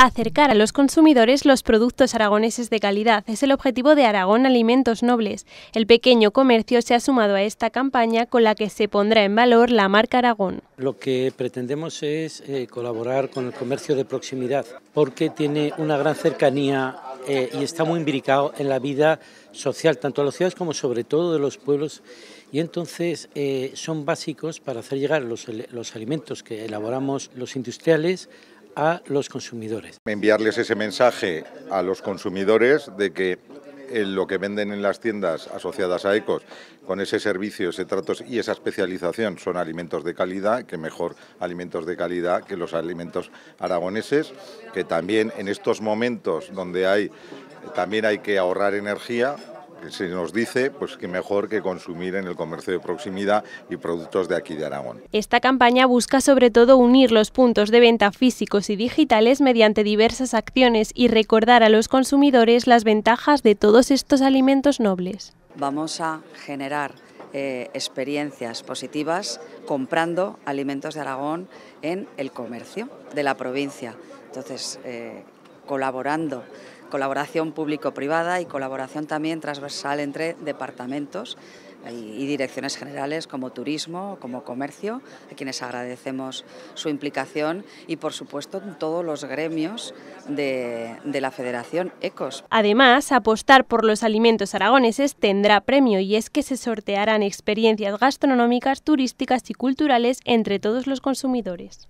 Acercar a los consumidores los productos aragoneses de calidad es el objetivo de Aragón Alimentos Nobles. El pequeño comercio se ha sumado a esta campaña con la que se pondrá en valor la marca Aragón. Lo que pretendemos es colaborar con el comercio de proximidad porque tiene una gran cercanía y está muy imbricado en la vida social, tanto de las ciudades como sobre todo de los pueblos, y entonces son básicos para hacer llegar los alimentos que elaboramos los industriales a los consumidores. Enviarles ese mensaje a los consumidores de que lo que venden en las tiendas asociadas a Ecos, con ese servicio, ese trato y esa especialización, son alimentos de calidad, que mejor alimentos de calidad que los alimentos aragoneses, que también en estos momentos donde también hay que ahorrar energía, se nos dice pues que mejor que consumir en el comercio de proximidad y productos de aquí de Aragón. Esta campaña busca sobre todo unir los puntos de venta físicos y digitales mediante diversas acciones y recordar a los consumidores las ventajas de todos estos alimentos nobles. Vamos a generar experiencias positivas comprando alimentos de Aragón en el comercio de la provincia. Entonces, colaboración público-privada y colaboración también transversal entre departamentos y direcciones generales como turismo, como comercio, a quienes agradecemos su implicación, y por supuesto todos los gremios de la Federación Ecos. Además, apostar por los alimentos aragoneses tendrá premio, y es que se sortearán experiencias gastronómicas, turísticas y culturales entre todos los consumidores.